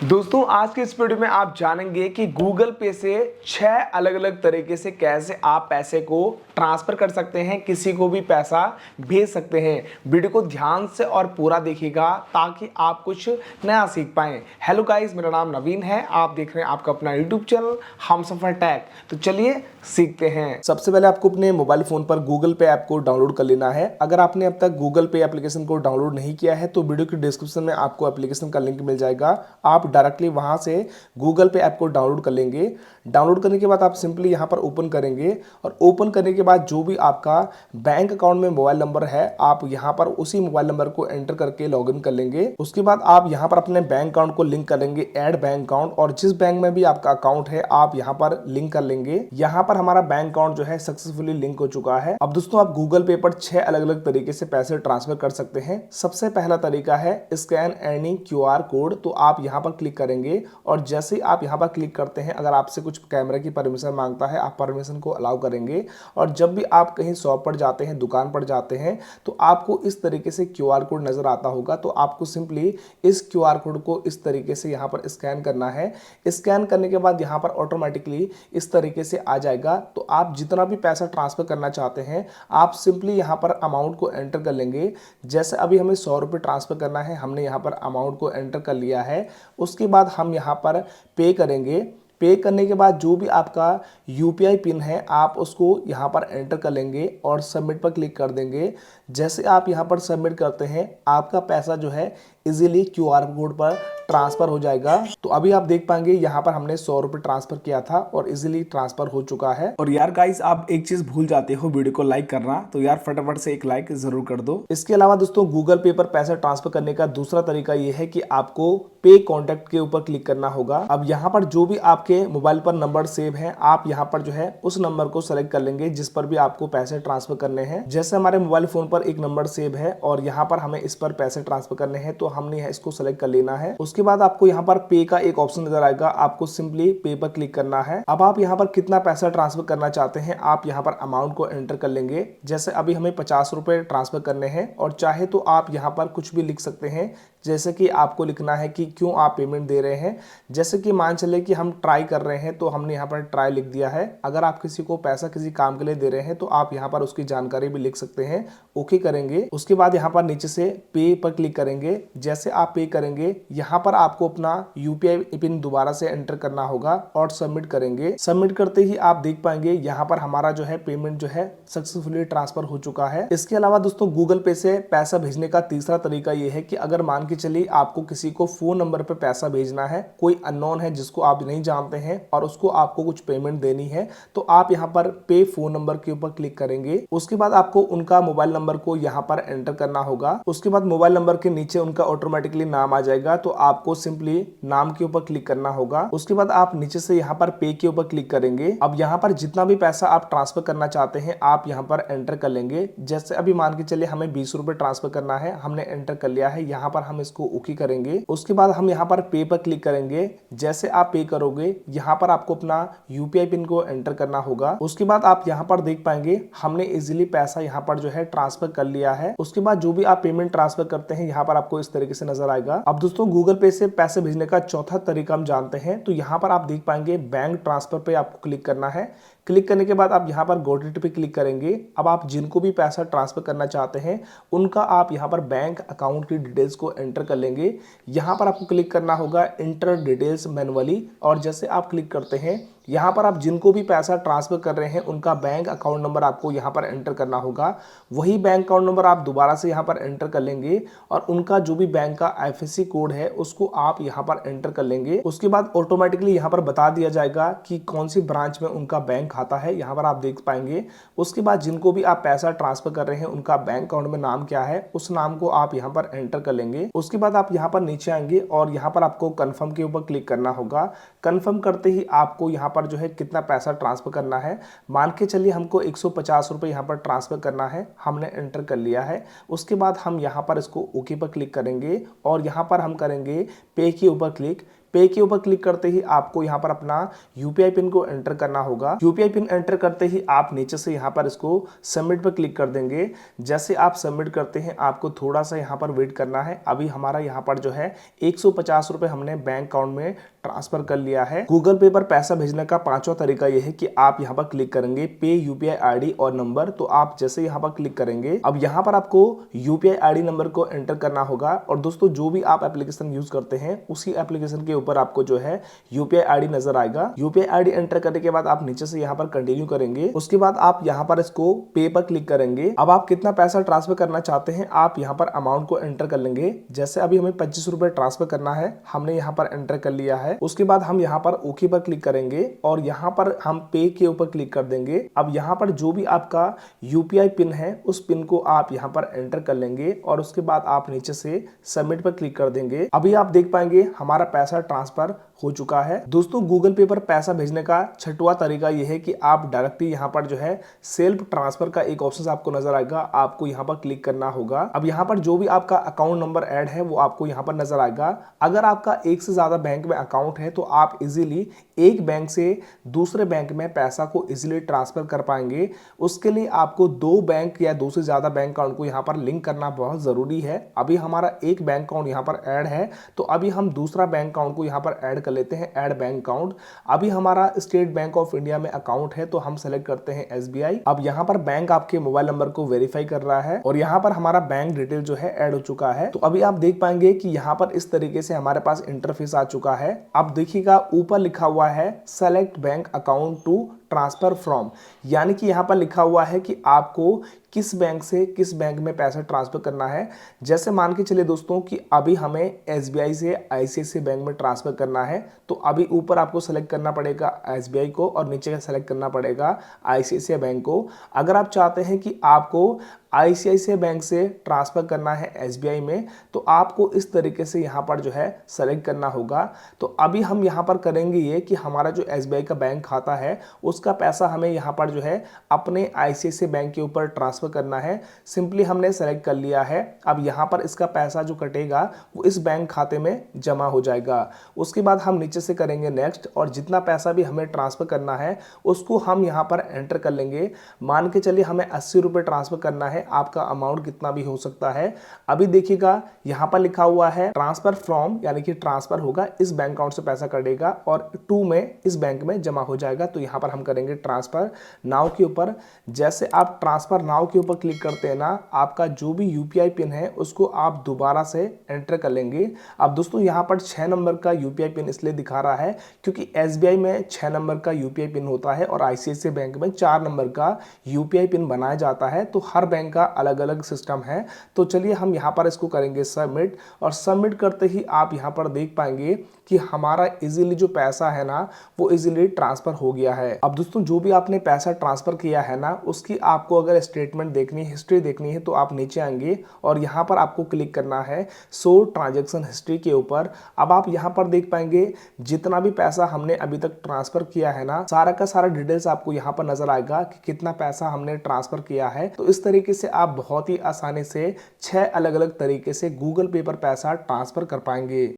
दोस्तों आज के इस वीडियो में आप जानेंगे कि गूगल पे से 6 अलग अलग तरीके से कैसे आप पैसे को ट्रांसफर कर सकते हैं, किसी को भी पैसा भेज सकते हैं। वीडियो को ध्यान से और पूरा देखिएगा ताकि आप कुछ नया सीख पाएं। हेलो गाइस, मेरा नाम नवीन है, आप देख रहे हैं आपका अपना यूट्यूब चैनल हमसफर टेक। तो चलिए सीखते हैं। सबसे पहले आपको अपने मोबाइल फोन पर गूगल पे ऐप को डाउनलोड कर लेना है। अगर आपने अब तक गूगल पे एप्लीकेशन को डाउनलोड नहीं किया है तो वीडियो की डिस्क्रिप्शन में आपको एप्लीकेशन का लिंक मिल जाएगा। आप डायरेक्टली वहां से गूगल पे ऐप को डाउनलोड कर लेंगे। डाउनलोड करने के बाद आप सिंपली यहां पर ओपन करेंगे और ओपन करने के बाद जो भी आपका बैंक अकाउंट में मोबाइल नंबर है आप यहां पर उसी मोबाइल नंबर को एंटर करके लॉगिन कर लेंगे। उसके बाद आप यहां पर अपने बैंक अकाउंट को लिंक करेंगे, ऐड बैंक अकाउंट, और जिस बैंक में भी आपका अकाउंट है आप यहां पर लिंक कर लेंगे। यहां पर हमारा बैंक अकाउंट जो है सक्सेसफुली लिंक हो चुका है। अब दोस्तों आप गूगल पे पर 6 अलग अलग तरीके से पैसे ट्रांसफर कर सकते हैं। सबसे पहला तरीका है स्कैन एनी क्यूआर कोड। तो आप यहां पर क्लिक करेंगे और जैसे आप यहां पर क्लिक करते हैं, अगर आपसे कुछ कैमरे की परमिशन मांगता है आप परमिशन को अलाउ करेंगे। और जब भी आप कहीं शॉप पर जाते हैं, दुकान पर जाते हैं, तो आपको इस तरीके से क्यूआर कोड नजर आता होगा। तो आपको सिंपली इस क्यूआर कोड को इस तरीके से यहां पर स्कैन करना है। स्कैन करने के बाद यहां पर ऑटोमेटिकली इस तरीके से आ जाएगा। तो आप जितना भी पैसा ट्रांसफर करना चाहते हैं आप सिंपली यहां पर अमाउंट को एंटर कर लेंगे। जैसे अभी हमें 100 रुपये ट्रांसफर करना है, हमने यहां पर अमाउंट को एंटर कर लिया है। उसके बाद हम यहां पर पे करेंगे। पे करने के बाद जो भी आपका यूपीआई पिन है आप उसको यहाँ पर एंटर कर लेंगे और सबमिट पर क्लिक कर देंगे। जैसे आप यहाँ पर सबमिट करते हैं आपका पैसा जो है इजीली क्यूआर कोड पर ट्रांसफर हो जाएगा। तो अभी आप देख पाएंगे यहाँ पर हमने 100 रुपये ट्रांसफर किया था और इजीली ट्रांसफर हो चुका है। और यार गाइस, आप एक चीज भूल जाते हो वीडियो को लाइक करना, तो यार फटाफट से एक लाइक जरूर कर दो। इसके अलावा दोस्तों गूगल पे पर पैसा ट्रांसफर करने का दूसरा तरीका यह है कि आपको पे कॉन्टैक्ट के ऊपर क्लिक करना होगा। अब यहाँ पर जो भी आपके मोबाइल पर नंबर सेव है आप यहाँ पर जो है उस नंबर को सेलेक्ट कर लेंगे जिस पर भी आपको पैसे ट्रांसफर करने हैं। जैसे हमारे मोबाइल फोन पर एक नंबर सेव है और यहाँ पर हमें इस पर पैसे ट्रांसफर करने हैं, तो हमने इसको सेलेक्ट कर लेना है। उसके बाद आपको यहाँ पर पे का एक ऑप्शन नजर आएगा, आपको सिंपली पे पर क्लिक करना है। अब आप यहाँ पर कितना पैसा ट्रांसफर करना चाहते हैं आप यहाँ पर अमाउंट को एंटर कर लेंगे। जैसे अभी हमें 50 रुपए ट्रांसफर करने हैं और चाहे तो आप यहाँ पर कुछ भी लिख सकते हैं। जैसे कि आपको लिखना है कि क्यों आप पेमेंट दे रहे हैं। जैसे कि मान चले कि हम ट्राई कर रहे हैं तो हमने यहाँ पर ट्राई लिख दिया है। अगर आप किसी को पैसा किसी काम के लिए दे रहे हैं तो आप यहाँ पर उसकी जानकारी भी लिख सकते हैं। ओके करेंगे। उसके बाद यहाँ पर नीचे से पे पर क्लिक करेंगे। जैसे आप पे करेंगे यहाँ पर आपको अपना यूपीआई पिन दोबारा से एंटर करना होगा और सबमिट करेंगे। सबमिट करते ही आप देख पाएंगे यहाँ पर हमारा जो है पेमेंट जो है सक्सेसफुली ट्रांसफर हो चुका है। इसके अलावा दोस्तों गूगल पे से पैसा भेजने का तीसरा तरीका ये है कि अगर मान के चलिए आपको किसी को फोन नंबर पे पैसा भेजना है, कोई अननोन है जिसको आप नहीं जानते हैं और उसको आपको कुछ पेमेंट देनी है, तो आप यहाँ पर पे फोन नंबर के ऊपर क्लिक करेंगे। उसके बाद आपको उनका मोबाइल नंबर को यहाँ पर एंटर करना होगा। उसके बाद मोबाइल नंबर के नीचे उनका ऑटोमेटिकली नाम आ जाएगा, तो आपको सिंपली नाम के ऊपर क्लिक करना होगा। उसके बाद आप नीचे से यहाँ पर पे के ऊपर क्लिक करेंगे। अब यहाँ पर जितना भी पैसा आप ट्रांसफर करना चाहते हैं आप यहाँ पर एंटर कर लेंगे। जैसे अभी मान के चलिए हमें 20 रुपए ट्रांसफर करना है, हमने एंटर कर लिया है। यहाँ पर हम इसको ओके करेंगे। उसके बाद हम यहाँ पर पे पर क्लिक करेंगे। जैसे आप पे करोगे यहाँ पर आपको अपना यूपीआई पिन को एंटर करना होगा। उसके बाद आप यहाँ पर देख पाएंगे हमने इजीली पैसा यहाँ पर जो है ट्रांसफर कर लिया है। उसके बाद जो भी आप पेमेंट ट्रांसफर करते हैं यहाँ पर आपको इस तरीके से नजर आएगा। अब दोस्तों गूगल पे से पैसे भेजने का चौथा तरीका हम जानते हैं। तो यहाँ पर आप देख पाएंगे बैंक ट्रांसफर पे आपको क्लिक करना है। क्लिक करने के बाद आप यहाँ पर गो डिटेल पे क्लिक करेंगे। अब आप जिनको भी पैसा ट्रांसफर करना चाहते हैं उनका आप यहाँ पर बैंक अकाउंट की डिटेल्स को एंटर कर लेंगे। यहाँ पर आपको क्लिक करना होगा इंटर डिटेल्स मैनुअली, और जैसे आप क्लिक करते हैं यहाँ पर आप जिनको भी पैसा ट्रांसफर कर रहे हैं उनका बैंक अकाउंट नंबर आपको यहाँ पर एंटर करना होगा। वही बैंक अकाउंट नंबर आप दोबारा से यहाँ पर एंटर कर लेंगे और उनका जो भी बैंक का आईएफएससी कोड है उसको आप यहाँ पर एंटर कर लेंगे। उसके बाद ऑटोमेटिकली यहाँ पर बता दिया जाएगा कि कौन सी ब्रांच में उनका बैंक खाता है, यहाँ पर आप देख पाएंगे। उसके बाद जिनको भी आप पैसा ट्रांसफर कर रहे हैं उनका बैंक अकाउंट में नाम क्या है उस नाम को आप यहाँ पर एंटर कर लेंगे। उसके बाद आप यहाँ पर नीचे आएंगे और यहाँ पर आपको कन्फर्म के ऊपर क्लिक करना होगा। कन्फर्म करते ही आपको यहाँ पर जो है कितना पैसा ट्रांसफर करना है, मान के चलिए हमको 150 रुपये यहाँ पर ट्रांसफर करना है, हमने एंटर कर लिया है। उसके बाद हम यहाँ पर इसको ओके पर क्लिक करेंगे और यहाँ पर हम करेंगे पे के ऊपर क्लिक। पे के ऊपर क्लिक करते ही आपको यहाँ पर अपना यूपीआई पिन को एंटर करना होगा। यूपीआई पिन एंटर करते ही आप नीचे से यहाँ पर इसको सबमिट पर क्लिक कर देंगे। जैसे आप सबमिट करते हैं आपको थोड़ा सा यहाँ पर वेट करना है। अभी हमारा यहाँ पर जो है 150 रुपए हमने बैंक अकाउंट में ट्रांसफर कर लिया है। गूगल पे पर पैसा भेजने का पांचवा तरीका यह है कि आप यहाँ पर क्लिक करेंगे पे यूपीआई आईडी और नंबर। तो आप जैसे यहाँ पर क्लिक करेंगे अब यहाँ पर आपको यूपीआई आईडी नंबर को एंटर करना होगा। और दोस्तों जो भी आप एप्लीकेशन यूज करते हैं उसी एप्लीकेशन के ऊपर आपको जो है यूपीआई आईडी नजर आएगा। यूपीआई आईडी एंटर करने के बाद आप नीचे से यहाँ पर कंटिन्यू करेंगे। उसके बाद आप यहाँ पर इसको पे पर क्लिक करेंगे। अब आप कितना पैसा ट्रांसफर करना चाहते हैं आप यहाँ पर अमाउंट को एंटर कर लेंगे। जैसे अभी हमें 25 रुपए ट्रांसफर करना है, हमने यहाँ पर एंटर कर लिया है। उसके बाद हम यहाँ पर ओके पर क्लिक करेंगे और यहाँ पर हम पे के ऊपर क्लिक कर देंगे। अब यहाँ पर जो भी आपका यूपीआई पिन है उस पिन को आप यहाँ पर एंटर कर लेंगे और उसके बाद आप नीचे से सबमिट पर क्लिक कर देंगे। अभी आप देख पाएंगे हमारा पैसा ट्रांसफर हो चुका है। दोस्तों गूगल पे पर पैसा भेजने का छठवां तरीका यह है कि आप डायरेक्टली यहाँ पर जो है सेल्फ ट्रांसफर का एक ऑप्शन आपको नजर आएगा, आपको यहाँ पर क्लिक करना होगा। अब यहाँ पर जो भी आपका अकाउंट नंबर ऐड है वो आपको यहाँ पर नजर आएगा। अगर आपका एक से ज्यादा बैंक में अकाउंट है तो आप इजीली एक बैंक से दूसरे बैंक में पैसा को इजीली ट्रांसफर कर पाएंगे। उसके लिए आपको दो बैंक या दो से ज्यादा बैंक अकाउंट को यहाँ पर लिंक करना बहुत जरूरी है। अभी हमारा एक बैंक अकाउंट यहाँ पर ऐड है तो अभी हम दूसरा बैंक अकाउंट को यहाँ पर ऐड कर लेते हैं, ऐड बैंक अकाउंट। अभी हमारा स्टेट बैंक ऑफ इंडिया में अकाउंट है तो हम सेलेक्ट करते हैं एसबीआई। अब यहाँ पर बैंक आपके मोबाइल नंबर को वेरीफाई कर रहा है और यहाँ पर हमारा बैंक डिटेल जो है ऐड हो चुका है। तो अभी आप देख पाएंगे कि यहाँ पर इस तरीके से हमारे पास इंटरफेस आ चुका है। अब देखिएगा ऊपर लिखा हुआ है select bank account to transfer from, यानी कि यहाँ पर लिखा हुआ है कि आपको किस बैंक से किस बैंक में पैसा ट्रांसफर करना है। जैसे मान के चले दोस्तों कि अभी हमें एसबीआई से आईसीआईसीआई बैंक में ट्रांसफर करना है तो अभी ऊपर आपको सेलेक्ट करना पड़ेगा एसबीआई को और नीचे सेलेक्ट करना पड़ेगा आईसीआईसीआई बैंक को। अगर आप चाहते हैं कि आपको आईसीआईसीआई बैंक से ट्रांसफर करना है एसबीआई में तो आपको इस तरीके से यहाँ पर जो है सेलेक्ट करना होगा। तो अभी हम यहाँ पर करेंगे ये कि हमारा जो एसबीआई का बैंक खाता है उसका पैसा हमें यहाँ पर जो है अपने आईसीआईसीआई बैंक के ऊपर ट्रांसफर करना है। सिंपली हमने सेलेक्ट कर लिया है। अब यहाँ पर इसका पैसा जो कटेगा वो इस बैंक खाते में जमा हो जाएगा। उसके बाद हम नीचे से करेंगे नेक्स्ट और जितना पैसा भी हमें ट्रांसफर करना है उसको हम यहाँ पर एंटर कर लेंगे। मान के चलिए हमें 80 रुपये ट्रांसफर करना है, आपका अमाउंट कितना भी हो सकता है। अभी देखिएगा यहाँ पर लिखा हुआ है ट्रांसफर फ्रॉम, यानी कि ट्रांसफर होगा इस बैंक अकाउंट से पैसा कटेगा और टू में इस बैंक में जमा हो जाएगा। तो यहाँ पर हम करेंगे ट्रांसफर नाउ के ऊपर। जैसे आप ट्रांसफर नाउ के ऊपर क्लिक करते हैं ना, आपका जो भी यूपीआई पिन है उसको आप दोबारा से एंटर कर लेंगे। अब दोस्तों यहाँ पर 6 नंबर का यूपीआई पिन इसलिए दिखा रहा है क्योंकि एसबीआई में 6 नंबर का यूपीआई पिन होता है और आईसीआईसीआई बैंक में 4 नंबर का यूपीआई पिन बनाया जाता है। तो हर बैंक का अलग अलग सिस्टम है। तो चलिए हम यहाँ पर इसको करेंगे सबमिट और सबमिट करते ही आप यहाँ पर देख पाएंगे कि हमारा इजीली जो पैसा है ना वो इजीली ट्रांसफर हो गया है। अब दोस्तों जो भी आपने पैसा ट्रांसफर किया है ना उसकी आपको अगर स्टेटमेंट देखनी, हिस्ट्री देखनी है तो आप नीचे आएंगे और यहाँ पर आपको क्लिक करना है शो ट्रांजैक्शन हिस्ट्री के ऊपर। अब आप यहाँ पर देख पाएंगे जितना भी पैसा हमने अभी तक ट्रांसफर किया है ना सारा का सारा डिटेल्स आपको यहाँ पर नजर आएगा कि कितना पैसा हमने ट्रांसफर किया है। तो इस तरीके से आप बहुत ही आसानी से 6 अलग अलग तरीके से गूगल पे पर पैसा ट्रांसफर कर पाएंगे।